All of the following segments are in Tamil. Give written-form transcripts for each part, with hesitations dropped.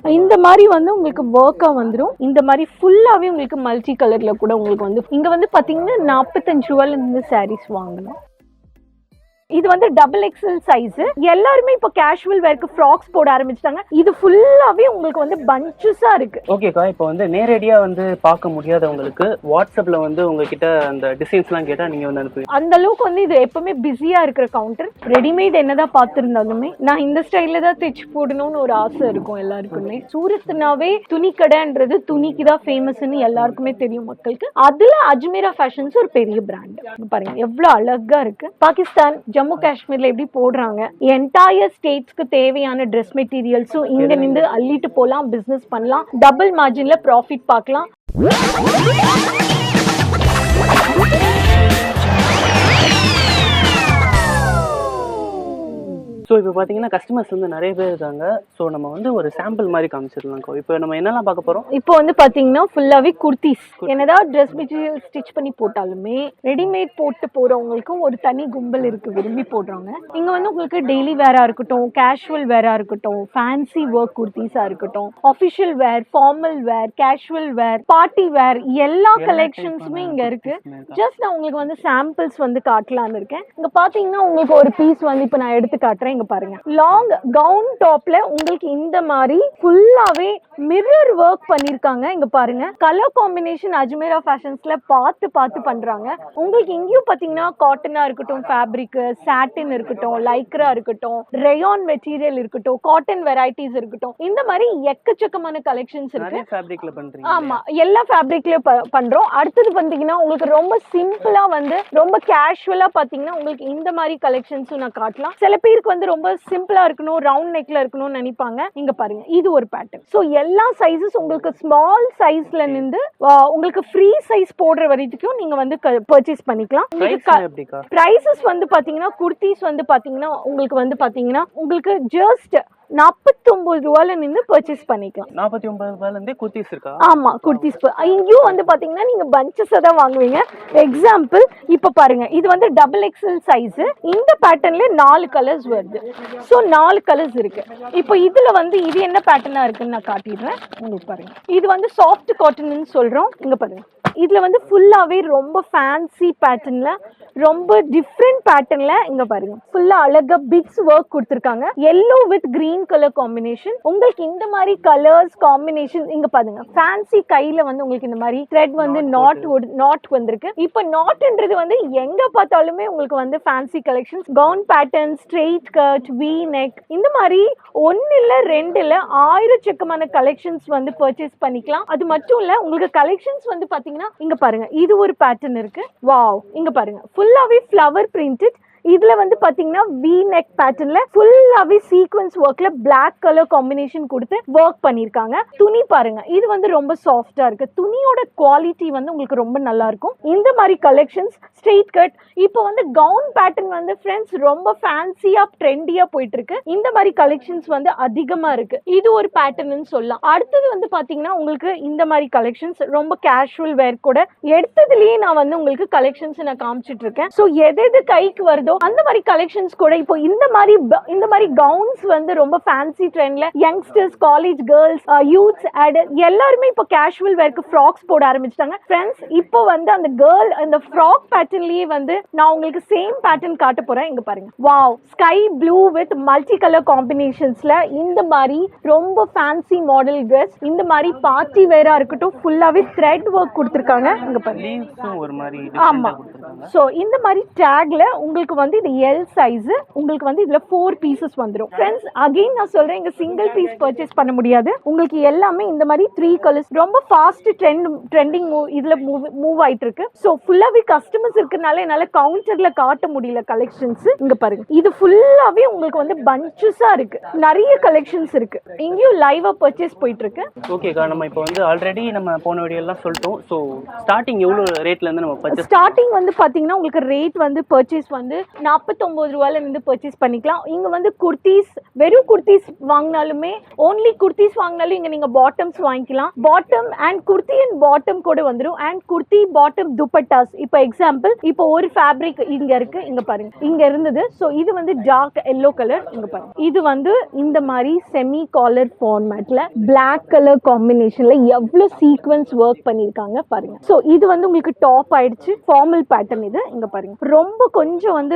இந்த மாதிரி வந்து உங்களுக்கு ஒர்க்கா வந்துடும். இந்த மாதிரி ஃபுல்லாவே உங்களுக்கு மல்டி கலர்ல கூட உங்களுக்கு வந்து இங்க வந்து பாத்தீங்கன்னா 45 ரூபாயில இருந்து சாரீஸ் வாங்கலாம். இது வந்து டபுள் எக்ஸல் சைஸ். எல்லாருமே இப்போ கேஷுவல் வேர்க்கு ஃப்ராக்ஸ் போட ஆரம்பிச்சிட்டாங்க. இது ஃபுல்லாவே உங்களுக்கு வந்து பஞ்சஸா இருக்கு. ஓகேக்கா, இப்போ வந்து நேரடியா வந்து பார்க்க முடியாதவங்களுக்கு வாட்ஸ்அப்ல வந்து உங்ககிட்ட அந்த டிசைன்ஸ்லாம் கேட்டா நீங்க வந்து அனுப்புவீங்க. அந்த அளவுக்கு வந்து இது எப்பவுமே பிஸியா இருக்கிற கவுண்டர். ரெடிமேட் என்னதான் பார்த்திருந்தாலுமே நான் இந்த ஸ்டைல்ல தான் தைச்சு போடணும்னு ஒரு ஆசை இருக்கும் எல்லாருக்குமே. சூரத்னாவே துணி கடைன்றது துணிக்கு தான் ஃபேமஸ்ன்னு எல்லாருக்குமே தெரியும் மக்களுக்கு. அதுல அஜ்மீரா ஃபேஷன்ஸ் ஒரு பெரிய பிராண்ட். பாருங்க எவ்வளவு அழகா இருக்கு. பாகிஸ்தான் ஜம்மு காஷ்மீர்ல எப்படி போடுறாங்க, என்டையர் ஸ்டேட்ஸ்க்கு தேவையான ட்ரெஸ் மெட்டீரியல்ஸும் இங்க நின்று அள்ளிட்டு போலாம், பிசினஸ் பண்ணலாம், டபுள் மார்ஜின்ல ப்ராஃபிட் பார்க்கலாம். ஸோ இப்போ பார்த்தீங்கன்னா கஸ்டமர்ஸ் வந்து நிறைய பேர் இருக்காங்க. ஸோ நம்ம வந்து ஒரு சாம்பிள் மாதிரி காமிச்சிடலாம். இப்போ நம்ம என்னெல்லாம் பார்க்க போகிறோம்? இப்போ வந்து பார்த்தீங்கன்னா ஃபுல்லாகவே குர்த்திஸ். என்னதான் ட்ரெஸ் மெட்டீரியல் ஸ்டிச் பண்ணி போட்டாலுமே ரெடிமேட் போட்டு போகிறவங்களுக்கும் ஒரு தனி கும்பல் இருக்குது, விரும்பி போடுறாங்க. இங்கே வந்து உங்களுக்கு டெய்லி வேராக இருக்கட்டும், கேஷுவல் வேராக இருக்கட்டும், ஃபேன்சி ஒர்க் குர்த்திஸாக இருக்கட்டும், ஆஃபிஷியல் வேர், ஃபார்மல் வேர், கேஷுவல் வேர், பார்ட்டி வேர், எல்லா கலெக்ஷன்ஸுமே இங்கே இருக்குது. ஜஸ்ட் நான் உங்களுக்கு வந்து சாம்பிள்ஸ் வந்து காட்டலான்னு இருக்கேன். இங்கே பார்த்தீங்கன்னா உங்களுக்கு ஒரு பீஸ் வந்து இப்போ நான் எடுத்து காட்டுறேன். இங்க பாருங்க, லாங் கவுன் டாப்ல உங்களுக்கு இந்த மாதிரி ஃபுல்லாவே மிரர் ஒர்க் பண்ணிருக்காங்க. இங்க பாருங்க, கலர் காம்பினேஷன் அஜ்மேரா ஃபேஷன்ஸ்ல பார்த்து பண்றாங்க. உங்களுக்கு இங்கேயும் பாத்தீங்கன்னா காட்டனா இருக்கட்டும், ஃபேப்ரிக், சாட்டின் இருக்கட்டும், லைக்ரா இருக்கட்டும், ரேயான் மெட்டீரியல் இருக்கட்டும், காட்டன் வெரைட்டிஸ் இருக்கட்டும், இந்த மாதிரி எக்கச்சக்கமான கலெக்ஷன்ஸ் இருக்கு. ஃபேப்ரிக்ல பண்றீங்க? ஆமா, எல்லா ஃபேப்ரிக்ல பண்றோம். அடுத்தது பாத்தீங்கன்னா உங்களுக்கு ரொம்ப சிம்பிளா வந்து ரொம்ப கேஷுவலா பாத்தீங்கன்னா உங்களுக்கு இந்த மாதிரி கலெக்ஷன்ஸும் நான் காட்டலாம். சில பேருக்கு வந்து ரொம்ப சிம்பிளா இருக்கணும், ரவுண்ட் நெக்ல இருக்கணும்னு நினைப்பாங்க. இங்க பாருங்க, இது ஒரு பேட்டர்ன். சோ எல்லா சைஸஸ் உங்களுக்கு ஸ்மால் சைஸ்ல இருந்து உங்களுக்கு ஃப்ரீ சைஸ் போடுற வரைக்கும் நீங்க வந்து பர்ச்சேஸ் பண்ணிக்கலாம். பிரைசஸ் வந்து பாத்தீங்கன்னா குர்த்திஸ் வந்து பாத்தீங்கன்னா உங்களுக்கு ஜஸ்ட் 49 ரூபாயில நின்று பர்ச்சேஸ் பண்ணிக்கலாம். 49 ரூபாயில இருந்தே குர்த்திஸ் இருக்கா? ஆமா, குர்த்திஸ். இங்கேயும் வந்து பாத்தீங்கன்னா நீங்க பஞ்சஸ் தான் வாங்குவீங்க. எக்ஸாம்பிள் இப்ப பாருங்க, இது வந்து டபுள் எக்ஸல் சைஸ். இந்த பேட்டர்ன்ல 4 கலர்ஸ் வருது. சோ 4 கலர்ஸ் இருக்கு. இப்போ இதுல வந்து இது என்ன பேட்டர்னா இருக்குன்னு நான் காட்டிடுறேன் உங்களுக்கு. பாருங்க, இது வந்து சாஃப்ட் காட்டன்னு சொல்றோம். இங்க பாருங்க, இதுல வந்து ஃபுல்லாவே ரொம்ப ஃபேன்சி பேட்டர்ன்ல, ரொம்ப டிஃப்ரெண்ட் பேட்டர்ன்ல இங்க பாருங்க ஃபுல்லா அழகா பிட்ஸ் ஒர்க் கொடுத்திருக்காங்க. yellow with green colour combination. உங்களுக்கு இந்த மாதிரி கலர்ஸ் காம்பினேஷன் இங்க பாருங்க, ஃபேன்சி கையில வந்து உங்களுக்கு இந்த மாதிரி த்ரெட் வந்து நாட் வந்திருக்கு. இப்போ நாட்ன்றது வந்து எங்க பார்த்தாலுமே உங்களுக்கு வந்து fancy collections, gown pattern, straight cut, we neck, இந்த மாதிரி 1 இல்ல 2 இல்ல 1000 செக்கமான கலெக்ஷன்ஸ் வந்து பர்ச்சேஸ் பண்ணிக்கலாம். அது மட்டும் இல்ல, உங்களுக்கு கலெக்ஷன்ஸ் வந்து பாத்தீங்கன்னா இங்க பாருங்க, இது ஒரு பேட்டர்ன் இருக்கு. வாவ், இங்க பாருங்க ஃபுல்லாவே ஃப்ளவர் பிரிண்டட். இதுல வந்து பாத்தீங்கன்னா வி நெக் பேட்டர்ன்ல ஃபுல்லாவே சீக்வென்ஸ் ஒர்க்ல Black கலர் காம்பினேஷன் கொடுத்து ஒர்க் பண்ணிருக்காங்க. துணி பாருங்க, இது வந்து ரொம்ப சாஃப்டா இருக்கு. துணியோட குவாலிட்டி வந்து உங்களுக்கு ரொம்ப நல்லா இருக்கும். இந்த மாதிரி கலெக்ஷன்ஸ், ஸ்ட்ரெயிட் கட். இப்போ வந்து கவுன் பேட்டர்ன் வந்து ஃப்ரெண்ட்ஸ் ரொம்ப ஃபேன்சியா ட்ரெண்டியா போயிட்டு இருக்கு. இந்த மாதிரி கலெக்ஷன்ஸ் வந்து அதிகமா இருக்கு. இது ஒரு பேட்டர்ன்னு சொல்லலாம். அடுத்தது வந்து பாத்தீங்கன்னா உங்களுக்கு இந்த மாதிரி கலெக்ஷன்ஸ் ரொம்ப கேஷுவல் வேர் கூட எடுத்ததுலயே நான் வந்து உங்களுக்கு கலெக்ஷன்ஸ் நான் காமிச்சிட்டு இருக்கேன். சோ எது கைக்கு வருதோ அந்த மாதிரி கலெக்ஷன்ஸ் கூட இப்போ இந்த மாதிரி கவுன்ஸ் வந்து ரொம்ப ஃபேன்சி ட்ரெண்ட்ல யங்ஸ்டர்ஸ், காலேஜ் கேர்ள்ஸ், யூத்ஸ் எல்லாருமே இப்போ கேஷுவல் வேர்க்கு ஃப்ராக்ஸ் போட ஆரம்பிச்சிட்டாங்க. ஃப்ரெண்ட்ஸ், இப்போ வந்து அந்த ஃப்ராக் பேட்டர்ன்லயே வந்து நான் உங்களுக்கு சேம் பேட்டர்ன் காட்ட போறேன். இங்க பாருங்க, wow, sky blue with multi colour காம்பினேஷன்ஸ்ல இந்த மாதிரி ரொம்ப ஃபேன்சி மாடல் ட்ரெஸ், இந்த மாதிரி பார்ட்டி வேரா இருக்கட்டும், ஃபுல்லாவே த்ரெட் ஒர்க் கொடுத்திருக்காங்க. இங்க பாருங்க, ஒரு மாதிரி ஆமா. சோ இந்த மாதிரி டேக்ல உங்களுக்கு வந்து இது எல் சைஸ். உங்களுக்கு வந்து இதுல 4 பீசஸ் வந்துரும். ஃப்ரெண்ட்ஸ், அகைன் நான் சொல்றேன், இங்க சிங்கிள் பீஸ் பர்ச்சேஸ் பண்ண முடியாது. உங்களுக்கு எல்லாமே இந்த மாதிரி 3 கலர்ஸ் ரொம்ப ஃபாஸ்ட் ட்ரெண்டிங் இதுல மூவ் ஆயிட்டு இருக்கு. சோ ஃபுல்லாவே கஸ்டமர்ஸ் இருக்கனால என்னால கவுண்டர்ல காட்ட முடியல கலெக்ஷன்ஸ். இங்க பாருங்க, இது ஃபுல்லாவே உங்களுக்கு வந்து பஞ்சஸா இருக்கு. நிறைய கலெக்ஷன்ஸ் இருக்கு. இங்கேயும் லைவா பர்ச்சேஸ் போயிட்டு இருக்கு. ஓகேக்கா, நம்ம இப்போ வந்து ஆல்ரெடி நம்ம போன வீடியோ எல்லாம் சொல்லிட்டோம். சோ ஸ்டார்டிங் எவ்வளவு ரேட்ல இருந்து நம்ம பர்ச்சேஸ்? ஸ்டார்டிங் வந்து பாத்தீங்கன்னா உங்களுக்கு ரேட் வந்து பர்ச்சேஸ் வந்து 49 ரூபாயில இருந்து பர்ச்சேஸ் பண்ணிக்கலாம். இங்க வந்து குர்த்திஸ், வெறும் குர்த்திஸ் வாங்கினாலுமே ஓன்லி குர்த்திஸ் வாங்கினாலும் இங்க நீங்க பாட்டம்ஸ் வாங்கிக்கலாம். Bottom and kurti and bottom கூட வந்துடும். And kurti bottom dupattas. இப்போ எக்ஸாம்பிள், இப்போ ஒரு ஃபேப்ரிக் இங்க இருக்கு, இங்க பாருங்க, இங்க இருந்தது. ஸோ இது வந்து டார்க் எல்லோ கலர், இங்க பாருங்க. இது வந்து இந்த மாதிரி செமி காலர் ஃபார்மேட்ல பிளாக் கலர் காம்பினேஷன்ல எவ்வளவு சீக்வன்ஸ் ஒர்க் பண்ணிருக்காங்க பாருங்க. ஸோ இது வந்து உங்களுக்கு டாப் ஆயிடுச்சு, ஃபார்மல் பேட்டர்ன். இது இங்க பாருங்க, ரொம்ப கொஞ்சம் வந்து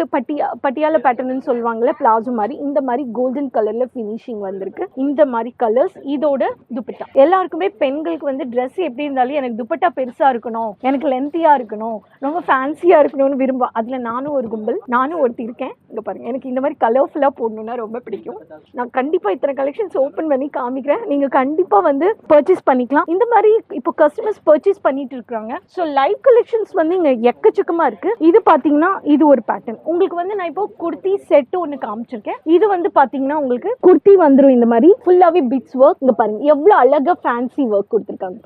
பட்டியால பேட்டர்ன் சொல்லுவாங்கல்ல, பிளாசோ மாதிரி, இந்த மாதிரி கோல்டன் கலர்ல ஃபினிஷிங் வந்திருக்கு. இந்த மாதிரி கலர்ஸ். இதோட துப்பட்டா எல்லாருக்குமே பெண்களுக்கு வந்து ட்ரெஸ் எப்படி இருந்தாலும் எனக்கு துப்பட்டா பெருசா இருக்கணும், எனக்கு லென்த்தியா இருக்கணும், ரொம்ப ஃபேன்சியா இருக்கணும்னு விரும்ப. அதுல நானும் ஒரு கும்பல், நானும் ஒருத்தி இருக்கேன். இங்க பாருங்க, எனக்கு இந்த மாதிரி கலர்ஃபுல்லா போடணும்னா ரொம்ப பிடிக்கும். நான் கண்டிப்பா இத்தனை கலெக்ஷன்ஸ் ஓபன் பண்ணி காமிக்கிறேன், நீங்க கண்டிப்பா வந்து பர்ச்சேஸ் பண்ணிக்கலாம். இந்த மாதிரி இப்போ கஸ்டமர்ஸ் பர்ச்சேஸ் பண்ணிட்டு இருக்காங்க. ஸோ லைவ் கலெக்ஷன்ஸ் வந்து இங்க எக்கச்சக்கமா இருக்கு. இது பாத்தீங்கன்னா இது ஒரு பேட்டர்ன். உங்களுக்கு வந்து நான் இப்போ குர்த்தி செட் ஒன்னு காமிச்சிருக்கேன். இது வந்து பாத்தீங்கன்னா உங்களுக்கு குர்த்தி வந்துரும் இந்த மாதிரி ஃபுல்லாவே பிட்ஸ் ஒர்க். இங்க பாருங்க எவ்வளவு அழகா ஃபேன்சி ஒர்க் கொடுத்திருக்காங்க.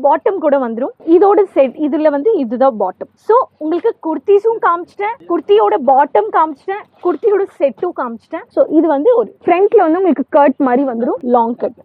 பாட்டம் கூட வந்துரும். இதோட செட், இதுல வந்து இதுதான் பாட்டம். ஸோ உங்களுக்கு குர்த்திஸும் காமிச்சிட்டேன், குர்த்தியோட பாட்டம் காமிச்சிட்டேன், குர்த்தியோட செட்டும் காமிச்சிட்டேன். ஸோ இது வந்து ஒரு ஃப்ரண்ட்ல வந்து உங்களுக்கு கட் மாதிரி வந்துடும், லாங் கட்.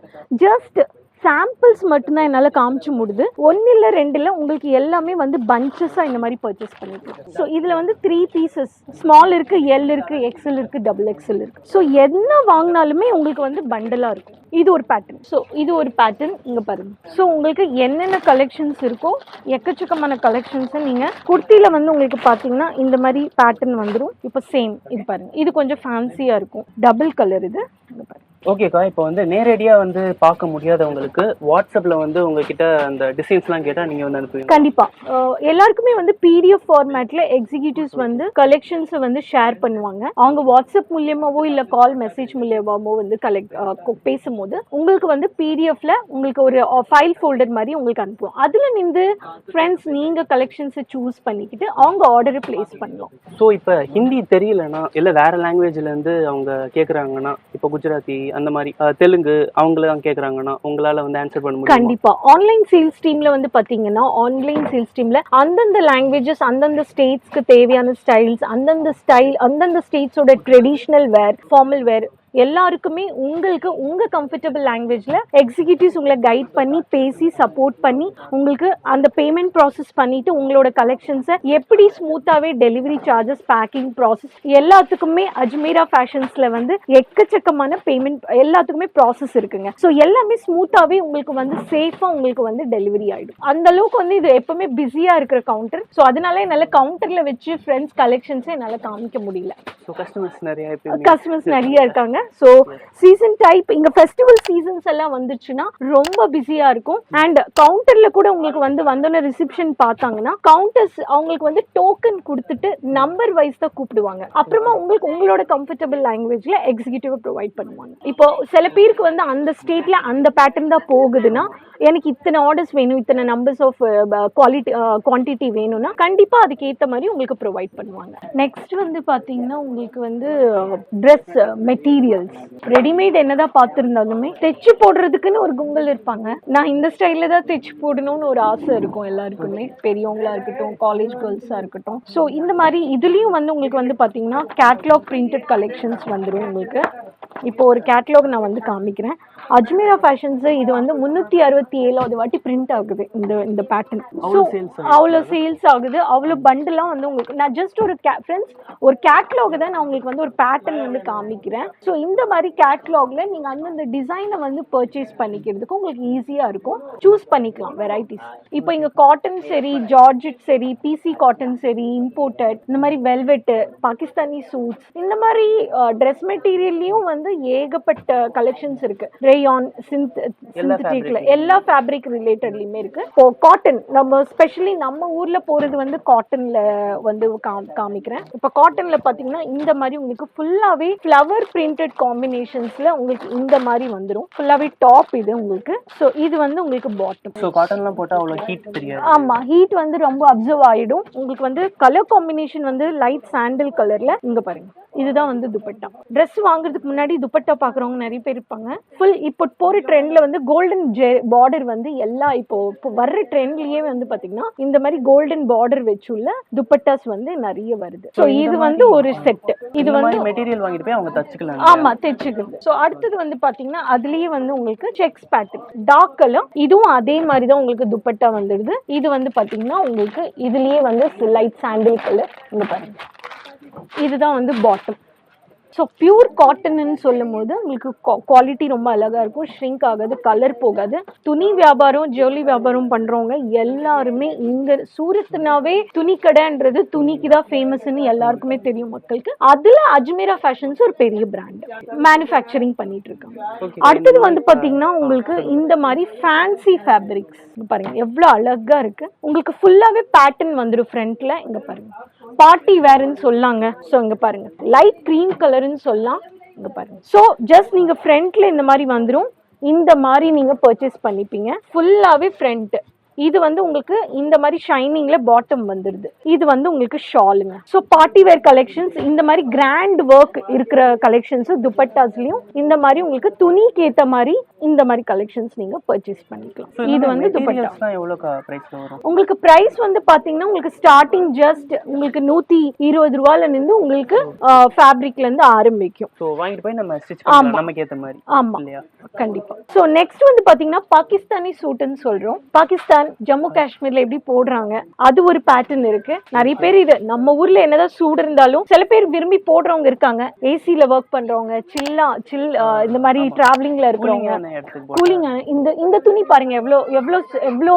ஜஸ்ட் சாம்பிள்ஸ் மட்டும்தான் என்னால் காமிச்சு முடியுது. 1 இல்லை 2 இல்லை, உங்களுக்கு எல்லாமே வந்து பஞ்சஸாக இந்த மாதிரி பர்ச்சேஸ் பண்ணிக்கலாம். ஸோ இதில் வந்து 3 பீசஸ், ஸ்மால் இருக்குது, எல் இருக்குது, எக்ஸ்எல் இருக்குது, XXL இருக்குது. ஸோ என்ன வாங்கினாலுமே உங்களுக்கு வந்து பண்டலாக இருக்கும். இது ஒரு பேட்டர்ன். ஸோ இது ஒரு பேட்டர்ன், இங்கே பாருங்க. ஸோ உங்களுக்கு என்னென்ன கலெக்ஷன்ஸ் இருக்கோ எக்கச்சக்கமான கலெக்ஷன்ஸை நீங்கள் குர்த்தியில் வந்து உங்களுக்கு பார்த்தீங்கன்னா இந்த மாதிரி பேட்டர்ன் வந்துடும். இப்போ சேம் இது பாருங்க, இது கொஞ்சம் ஃபேன்சியாக இருக்கும், டபுள் கலர். இது இங்கே பாருங்க. ஓகேக்கா, இப்போ வந்து நேரடியாக வந்து பார்க்க முடியாதவங்களுக்கு வாட்ஸ்அப்பில் வந்து உங்ககிட்ட அந்த டிசைன்ஸ்லாம் கேட்டால் நீங்கள் வந்து அனுப்புவீங்க? கண்டிப்பாக. எல்லாருக்குமே வந்து PDF ஃபார்மேட்டில் எக்ஸிக்யூட்டிவ்ஸ் வந்து கலெக்ஷன்ஸை வந்து ஷேர் பண்ணுவாங்க. அவங்க வாட்ஸ்அப் மூலியமாவோ இல்லை கால் மெசேஜ் மூலியமாவோ வந்து பேசும்போது உங்களுக்கு வந்து PDFல உங்களுக்கு ஒரு ஃபைல் ஃபோல்டர் மாதிரி உங்களுக்கு அனுப்புவோம். அதில் நின்று ஃப்ரெண்ட்ஸ் நீங்கள் கலெக்ஷன்ஸை சூஸ் பண்ணிக்கிட்டு அவங்க ஆர்டரை பிளேஸ் பண்ணலாம். ஸோ இப்போ ஹிந்தி தெரியலன்னா இல்லை வேறு லாங்குவேஜ்லேருந்து அவங்க கேட்குறாங்கன்னா, இப்போ குஜராத்தி அந்த மாதிரி தெலுங்கு அவங்களாம் கேட்குறாங்கன்னா உங்களால் வந்து ஆன்சர் பண்ண முடியும்? கண்டிப்பா. ஆன்லைன் சேல்ஸ் டீம்ல வந்து பாத்தீங்கன்னா, ஆன்லைன் சேல்ஸ் டீம்ல அந்தந்த லாங்குவேஜஸ், அந்தந்த ஸ்டேட்ஸ்க்கு தேவையான ஸ்டைல்ஸ், அந்தந்த ஸ்டேட்ஸோட ட்ரெடிஷ்னல் வேர், ஃபார்மல் வேர் எல்லாருக்குமே உங்களுக்கு உங்க கம்ஃபர்டபுள் லாங்குவேஜ்ல எக்ஸிக்யூட்டிவ்ஸ் உங்களை கைட் பண்ணி பேசி சப்போர்ட் பண்ணி உங்களுக்கு அந்த பேமெண்ட் ப்ராசஸ் பண்ணிட்டு உங்களோட கலெக்ஷன்ஸை எப்படி ஸ்மூத்தாவே டெலிவரி சார்ஜஸ், பேக்கிங் ப்ராசஸ் எல்லாத்துக்குமே அஜ்மீரா ஃபேஷன்ஸ்ல வந்து எக்கச்சக்கமான பேமெண்ட் எல்லாத்துக்குமே ப்ராசஸ் இருக்குங்க. ஸோ எல்லாமே ஸ்மூத்தாவே உங்களுக்கு வந்து சேஃபா உங்களுக்கு வந்து டெலிவரி ஆயிடும். அந்த அளவுக்கு வந்து இது எப்பவுமே பிஸியா இருக்கிற கவுண்டர். ஸோ அதனால என்னால கவுண்டர்ல வச்சு ஃப்ரெண்ட்ஸ் கலெக்ஷன்ஸை என்னால காமிக்க முடியல. கஸ்டமர்ஸ் நிறைய இருக்காங்க. ஸோ சீசன் டைப் இங்க ஃபெஸ்டிவல் சீசன்ஸ் எல்லாம் வந்துச்சுன்னா ரொம்ப பிஸியா இருக்கும். அண்ட் கவுண்டர்ல கூட உங்களுக்கு வந்து வந்தோன்னு ரிசப்ஷன் பார்த்தாங்கன்னா கவுண்டர்ஸ் அவங்களுக்கு வந்து டோக்கன் கொடுத்துட்டு நம்பர் வைஸ் தான் கூப்பிடுவாங்க. அப்புறமா உங்களுக்கு உங்களோட கம்ஃபர்டபுள் லாங்குவேஜ்ல எக்ஸிக்யூட்டிவ் ப்ரொவைட் பண்ணுவாங்க. இப்போ சில பேருக்கு வந்து அந்த ஸ்டேட்ல அந்த பேட்டர்ன் தான் போகுதுன்னா எனக்கு இத்தனை ஆர்டர்ஸ் வேணும், இத்தனை நம்பர்ஸ் ஆஃப் குவான்டிட்டி வேணும்னா கண்டிப்பா அதுக்கு ஏற்ற மாதிரி உங்களுக்கு ப்ரொவைட் பண்ணுவாங்க. நெக்ஸ்ட் வந்து பாத்தீங்கன்னா உங்களுக்கு வந்து ட்ரெஸ் மெட்டீரியல்ஸ் ரெடிமேட் என்னதான் பார்த்துருந்தாலுமே தைச்சு போடுறதுக்குன்னு ஒரு கும்பல் இருப்பாங்க. நான் இந்த ஸ்டைல்ல தான் தைச்சு போடணும்னு ஒரு ஆசை இருக்கும் எல்லாருக்குமே, பெரியவங்களா இருக்கட்டும், காலேஜ் கேர்ள்ஸா இருக்கட்டும். ஸோ இந்த மாதிரி இதுலயும் வந்து உங்களுக்கு வந்து பாத்தீங்கன்னா கேட்லாக் பிரிண்டட் கலெக்ஷன்ஸ் வந்துடும் உங்களுக்கு. இப்போ ஒரு கேட்லாக் நான் வந்து காமிக்கிறேன். அஜ்மீரா ஃபேஷன்ஸ் இது வந்து 367வது வாட்டி பிரிண்ட் ஆகுது இந்த பேட்டர்ன். அவ்வளோ சேல்ஸ் ஆகுது, அவ்வளோ பண்டெல்லாம் வந்து உங்களுக்கு நான் ஜஸ்ட் ஒரு ஃப்ரெண்ட்ஸ் ஒரு கேட்லாக் தான் நான் உங்களுக்கு வந்து ஒரு பேட்டர்ன் வந்து காமிக்கிறேன். ஸோ இந்த மாதிரி கேட்லாக்ல நீங்க அந்தந்த டிசைனை வந்து பர்ச்சேஸ் பண்ணிக்கிறதுக்கு உங்களுக்கு ஈஸியா இருக்கும், சூஸ் பண்ணிக்கலாம் வெரைட்டிஸ். இப்போ இங்க காட்டன் சரி, ஜார்ஜெட் சரி, பிசி காட்டன் சரி, இம்போர்ட்டட், இந்த மாதிரி வெல்வெட், பாகிஸ்தானி சூட்ஸ், இந்த மாதிரி ட்ரெஸ் மெட்டீரியல்லையும் வந்து ஏகப்பட்ட கலெக்ஷன்ஸ் இருக்கு. ரேயான், சிந்தட்டிக்ல எல்லா ஃபேப்ரிக் ரிலேட்டட்லயுமே இருக்கு. இப்போ காட்டன் நம்ம ஸ்பெஷலி நம்ம ஊர்ல போறது வந்து காட்டன்ல வந்து காமிக்கிறேன். இப்போ காட்டன்ல பாத்தீங்கன்னா இந்த மாதிரி உங்களுக்கு ஃபுல்லாவே ஃப்ளவர் பிரிண்டட் காம்பினேஷன்ஸ்ல உங்களுக்கு இந்த மாதிரி வந்துடும். ஃபுல்லாவே டாப் இது உங்களுக்கு. ஸோ இது வந்து உங்களுக்கு பாட்டம். ஸோ காட்டன்லாம் போட்டா அவ்வளோ ஹீட் தெரியாது. ஆமா, ஹீட் வந்து ரொம்ப அப்சர்வ் ஆயிடும். உங்களுக்கு வந்து கலர் காம்பினேஷன் வந்து லைட் சாண்டில் கலர்ல. இங்க பாருங்க, இதுதான் வந்து துப்பட்டா. ட்ரெஸ் வாங்குறதுக்கு முன்னாடி ஆல்ரெடி துப்பட்டா பாக்குறவங்க நிறைய பேர் இருப்பாங்க. ஃபுல் இப்போ போற ட்ரெண்ட்ல வந்து கோல்டன் பார்டர் வந்து எல்லா இப்போ வர்ற ட்ரெண்ட்லயே வந்து பாத்தீங்கன்னா இந்த மாதிரி கோல்டன் பார்டர் வச்சுள்ள துப்பட்டாஸ் வந்து நிறைய வருது. சோ இது வந்து ஒரு செட். இது வந்து மெட்டீரியல் வாங்கிட்டு போய் அவங்க தச்சுக்கலாம். ஆமா, தச்சுக்கிறது. சோ அடுத்தது வந்து பாத்தீங்கன்னா அதுலயே வந்து உங்களுக்கு செக்ஸ் பேட்டர்ன் டார்க் கலர், இதுவும் அதே மாதிரி தான் உங்களுக்கு துப்பட்டா வந்துடுது. இது வந்து பாத்தீங்கன்னா உங்களுக்கு இதுலயே வந்து லைட் சாண்டில் கலர். இங்க பாருங்க, இதுதான் வந்து பாட்டம். ஸோ பியூர் காட்டன்னு சொல்லும் போது உங்களுக்கு குவாலிட்டி ரொம்ப அழகா இருக்கும், ஷ்ரிங்க் ஆகாது, கலர் போகாது. துணி வியாபாரம் ஜவுளி வியாபாரம் பண்றவங்க எல்லாருமே இங்க சூரத்னாவே துணி கடைன்றது துணிக்கு தான் ஃபேமஸ்ன்னு எல்லாருக்குமே தெரியும் மக்களுக்கு. அதுல அஜ்மீரா ஃபேஷன்ஸ் ஒரு பெரிய பிராண்ட் மேனுஃபேக்சரிங் பண்ணிட்டு இருக்காங்க. அடுத்தது வந்து பாத்தீங்கன்னா உங்களுக்கு இந்த மாதிரி ஃபேன்சி ஃபேப்ரிக்ஸ் பாருங்க எவ்வளவு அழகா இருக்கு. உங்களுக்கு ஃபுல்லாவே பேட்டர்ன் வந்துடும் ஃப்ரண்ட்ல. இங்க பாருங்க பார்ட்டி வேர்ன்னு சொல்லாங்க. ஸோ இங்க பாருங்க லைட் கிரீம் கலர்னு சொல்லலாம். இங்க பாருங்க. ஸோ ஜஸ்ட் நீங்க ஃப்ரண்ட்ல இந்த மாதிரி வந்துடும். இந்த மாதிரி நீங்க பர்ச்சேஸ் பண்ணிப்பீங்க. ஃபுல்லாவே ஃப்ரண்ட். இது வந்து உங்களுக்கு இந்த மாதிரி ஷைனிங்ல பாட்டம் வந்துடுது. இது வந்து உங்களுக்கு ஷாலுங்க. ஸோ பார்ட்டி வேர் கலெக்ஷன்ஸ் இந்த மாதிரி கிராண்ட் ஒர்க் இருக்கிற கலெக்ஷன்ஸ் துப்பட்டாஸ்லயும் இந்த மாதிரி உங்களுக்கு துணிக்கு ஏத்த மாதிரி இந்த மாதிரி கலெக்ஷன்ஸ் நீங்க பர்ச்சேஸ் பண்ணிக்கலாம். இது வந்து துப்பட்டா உங்களுக்கு பிரைஸ் வந்து பாத்தீங்கன்னா உங்களுக்கு ஸ்டார்டிங் ஜஸ்ட் உங்களுக்கு 120 ரூபாயில இருந்து உங்களுக்கு ஃபேப்ரிக்ல இருந்து ஆரம்பிக்கும். சோ வாங்கிட்டு போய் நம்ம ஸ்டிட்ச் பண்ணலாம் நமக்கு ஏத்த மாதிரி. ஆமா கண்டிப்பா. சோ நெக்ஸ்ட் வந்து பாத்தீங்கன்னா பாகிஸ்தானி சூட்னு சொல்றோம். பாகிஸ்தான் ஜம்மு காஷ்மீர்ல எப்படி போடுறாங்க அது ஒரு பேட்டர்ன் இருக்கு. நிறைய பேர் இது நம்ம ஊர்ல என்னதான் சூடு இருந்தாலும் சில பேர் விரும்பி போடுறவங்க இருக்காங்க. ஏசில ஒர்க் பண்றவங்க, சில் இந்த மாதிரி டிராவலிங்ல இருக்கிறவங்க, கூலிங். இந்த துணி பாருங்க எவ்வளோ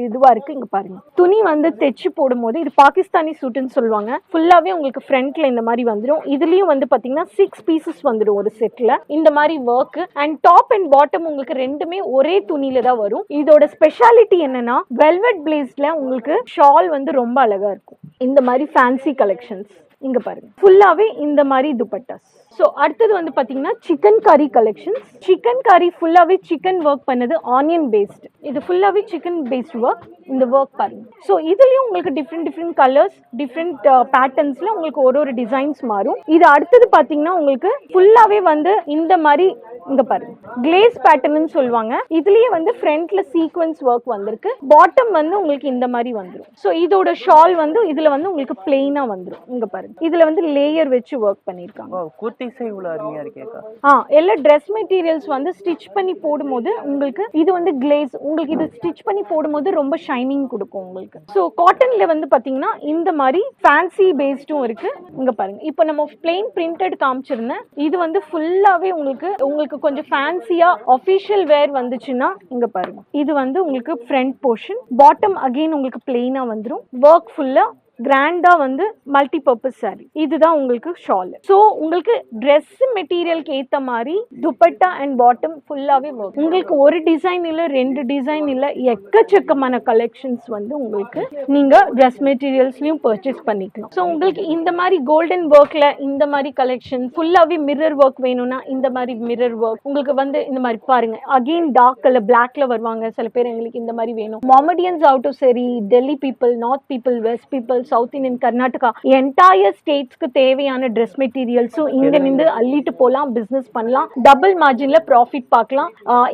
இதுவா இருக்கு. இங்க பாருங்க துணி வந்து தைச்சு போடும் போது இது பாகிஸ்தானி சூட்னு சொல்லுவாங்க. ஃபுல்லாவே உங்களுக்கு ஃப்ரண்ட்ல இந்த மாதிரி வந்துடும். இதுலயும் வந்து பாத்தீங்கன்னா 6 பீசஸ் வந்துடும் ஒரு செட்ல. இந்த மாதிரி work and top and bottom உங்களுக்கு ரெண்டுமே ஒரே துணியில தான் வரும். இதோட ஸ்பெஷாலிட்டி என்னன்னா வெல்வெட் பிளேஸ்ல உங்களுக்கு ஷால் வந்து ரொம்ப அழகா இருக்கும். இந்த மாதிரி ஃபேன்சி கலெக்ஷன்ஸ் இங்க பாருங்க ஃபுல்லாவே இந்த மாதிரி துப்பட்டாஸ். ஸோ அடுத்தது வந்து பாத்தீங்கன்னா சிக்கன் கறி கலெக்ஷன்ஸ். சிக்கன் கறி ஃபுல்லாவே சிக்கன் ஒர்க் பண்ணது ஆனியன் பேஸ்ட். இது ஃபுல்லாவே சிக்கன் பேஸ்ட் ஒர்க். இந்த ஒர்க் பாருங்க. ஸோ இதுலயும் உங்களுக்கு டிஃப்ரெண்ட் கலர்ஸ் டிஃப்ரெண்ட் பேட்டர்ன்ஸ்ல உங்களுக்கு ஒரு டிசைன்ஸ் மாறும். இது அடுத்தது பாத்தீங்கன்னா உங்களுக்கு ஃபுல்லாவே வந்து இந்த மாதிரி இங்க பாருங்க கிளேஸ் பேட்டர்ன் சொல்லுவாங்க. இதுலயே வந்து ஃப்ரண்ட்ல சீக்வென்ஸ் ஒர்க் வந்திருக்கு. பாட்டம் வந்து உங்களுக்கு இந்த மாதிரி வந்துடும். ஸோ இதோட ஷால் வந்து இதுல வந்து உங்களுக்கு பிளெயினா வந்துடும். இங்க பாருங்க இதுல வந்து லேயர் வச்சு ஒர்க் பண்ணிருக்காங்க. குர்திஸே இவ்வளவு அருமையா இருக்கேக்கா. எல்லா Dress மெட்டீரியல்ஸ் வந்து ஸ்டிச் பண்ணி போடும்போது உங்களுக்கு இது வந்து கிளேஸ் உங்களுக்கு இது ஸ்டிச் பண்ணி போடும்போது ரொம்ப ஷைனிங் கொடுக்கும் உங்களுக்கு. ஸோ காட்டன்ல வந்து பாத்தீங்கன்னா இந்த மாதிரி ஃபேன்சி பேஸ்டும் இருக்கு. இங்க பாருங்க இப்போ நம்ம பிளெயின் பிரிண்டட் காமிச்சிருந்தேன். இது வந்து ஃபுல்லாவே உங்களுக்கு கொஞ்சம் ஃபேன்சியா ஆஃபிஷியல் வேர் வந்துச்சுன்னா இங்க பாருங்க இது வந்து உங்களுக்கு ஃப்ரண்ட் போர்ஷன். பாட்டம் அகைன் உங்களுக்கு பிளெயினா வந்துடும். ஒர்க் ஃபுல்லா கிராண்டா வந்து மல்டி பர்பஸ் சாரி. இதுதான் உங்களுக்கு ஷால். ஸோ உங்களுக்கு ட்ரெஸ் மெட்டீரியலுக்கு ஏத்த மாதிரி துப்பட்டா அண்ட் பாட்டம் ஃபுல்லாவே வரும். உங்களுக்கு ஒரு டிசைன் இல்ல 2 டிசைன் இல்ல எக்கச்சக்கமான கலெக்ஷன்ஸ் வந்து உங்களுக்கு நீங்க ட்ரெஸ் மெட்டீரியல்ஸ்லயும் பர்ச்சேஸ் பண்ணிக்கலாம். ஸோ உங்களுக்கு இந்த மாதிரி கோல்டன் ஒர்க்ல இந்த மாதிரி கலெக்ஷன் ஃபுல்லாவே மிரர் ஒர்க் வேணும்னா இந்த மாதிரி மிரர் ஒர்க் உங்களுக்கு வந்து இந்த மாதிரி பாருங்க. அகெயின் டார்க் கலர் பிளாக்ல வருவாங்க சில பேர். எங்களுக்கு இந்த மாதிரி வேணும். மொமடியன்ஸ் அவுட் ஆஃப் சரி Delhi people, north people, west people, south Indian, Karnataka entire ஸ்டேட்ஸ்க்கு தேவையான ட்ரெஸ் மெட்டீரியல்ஸும் இங்க நின்று அள்ளிட்டு போலாம். பிசினஸ் பண்ணலாம். டபுள் மார்ஜின்ல ப்ராஃபிட் பார்க்கலாம்.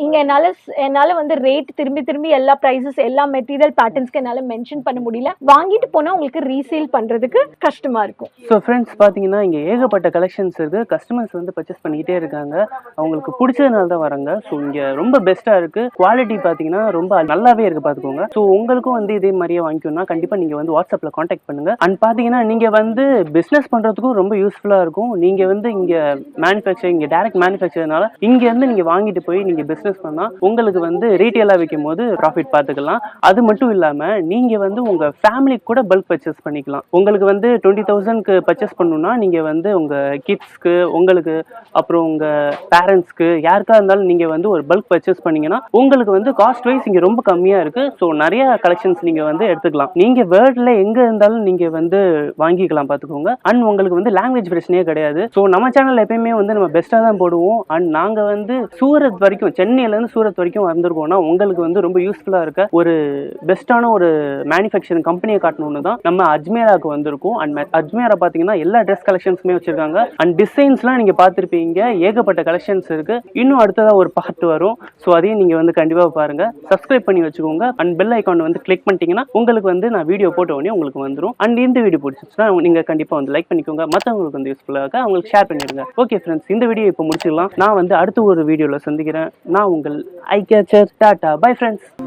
இங்க என்னால வந்து ரேட் திரும்பி எல்லா பிரைசஸ் எல்லா மெட்டீரியல் பேட்டர்ன்ஸ்க்கு என்னால மென்ஷன் பண்ண முடியல. வாங்கிட்டு போனா உங்களுக்கு ரீசேல் பண்றதுக்கு கஷ்டமா இருக்கும். ஸோ ஃப்ரெண்ட்ஸ் பாத்தீங்கன்னா இங்க ஏகப்பட்ட கலெக்ஷன்ஸ் இருக்கு. கஸ்டமர்ஸ் வந்து பர்ச்சேஸ் பண்ணிக்கிட்டே இருக்காங்க. அவங்களுக்கு பிடிச்சதுனால தான் வராங்க. ஸோ இங்க ரொம்ப பெஸ்டா இருக்கு. குவாலிட்டி பாத்தீங்கன்னா ரொம்ப நல்லாவே இருக்கு பாத்துக்கோங்க. ஸோ உங்களுக்கும் வந்து இதே மாதிரியே வாங்கிக்கணும்னா கண்டிப்பா நீங்க வந்து வாட்ஸ்அப்ல கான்டாக்ட் பண்ணுங்க. அண்ட் பாத்தீங்கன்னா நீங்க வந்து பிசினஸ் பண்றதுக்கும் ரொம்ப யூஸ்ஃபுல்லா இருக்கும். நீங்க வந்து இங்க மேனுஃபேக்சரிங் டைரக்ட் மேனுஃபேக்சர்னால இங்க இருந்து நீங்க வாங்கிட்டு போய் நீங்க பிசினஸ் பண்ணா உங்களுக்கு வந்து ரீட்டெயிலா விற்கும் போது ப்ராஃபிட் பார்த்துக்கலாம். அது மட்டும் இல்லாம நீங்க வந்து உங்க ஃபேமிலிக்கு கூட பல்க் பர்ச்சேஸ் பண்ணிக்கலாம். உங்களுக்கு வந்து 20,000க்கு பர்ச்சேஸ் பண்ணணும்னா நீங்க வந்து உங்க கிட்ஸ்க்கு உங்களுக்கு அப்புறம் உங்க பேரண்ட்ஸ்க்கு யாருக்கா இருந்தாலும் நீங்க வந்து ஒரு பல்க் பர்ச்சேஸ் பண்ணீங்கன்னா உங்களுக்கு வந்து காஸ்ட் வைஸ் இங்க ரொம்ப கம்மியா இருக்கு. ஸோ நிறைய கலெக்ஷன்ஸ் நீங்க வந்து எடுத்துக்கலாம். நீங்க வேர்ல்ட்ல எங்க இருந்தாலும் இருந்தாலும் நீங்க வந்து வாங்கிக்கலாம் பார்த்துக்கோங்க. அண்ட் உங்களுக்கு வந்து லாங்குவேஜ் பிரச்சனையே கிடையாது. ஸோ நம்ம சேனல் எப்பயுமே வந்து நம்ம பெஸ்ட்டாக தான் போடுவோம். அண்ட் நாங்கள் வந்து சூரத் வரைக்கும், சென்னையிலேருந்து சூரத் வரைக்கும் வந்திருக்கோம்னா உங்களுக்கு வந்து ரொம்ப யூஸ்ஃபுல்லாக இருக்க ஒரு பெஸ்ட்டான ஒரு மேனுஃபேக்சரிங் கம்பெனியை காட்டணும்னு தான் நம்ம அஜ்மேராவுக்கு வந்திருக்கோம். அண்ட் அஜ்மேரா பார்த்தீங்கன்னா எல்லா ட்ரெஸ் கலெக்ஷன்ஸுமே வச்சிருக்காங்க. அண்ட் டிசைன்ஸ்லாம் நீங்கள் பார்த்துருப்பீங்க, ஏகப்பட்ட கலெக்ஷன்ஸ் இருக்கு. இன்னும் அடுத்ததாக ஒரு பார்ட் வரும். ஸோ அதையும் நீங்கள் வந்து கண்டிப்பாக பாருங்க. சப்ஸ்கிரைப் பண்ணி வச்சுக்கோங்க. அண்ட் பெல் ஐக்கான் வந்து கிளிக் பண்ணிட்டீங்கன்னா உங்களுக்கு வந்து நான் வீடியோ போட்ட உடனே உங்களுக்கு வந்துடும். அண்ட் இந்த வீடியோ பிடிச்சிச்சுன்னா நீங்கள் கண்டிப்பாக வந்து லைக் பண்ணிக்கோங்க. மற்றவங்களுக்கு வந்து யூஸ்ஃபுல்லாக அவங்களுக்கு ஷேர் பண்ணிடுங்க. ஓகே ஃப்ரெண்ட்ஸ், இந்த வீடியோ இப்போ முடிச்சிடலாம். நான் வந்து அடுத்த ஒரு வீடியோவில் சந்திக்கிறேன். நான் உங்கள் ஐ கேச்சர். Tata, bye friends.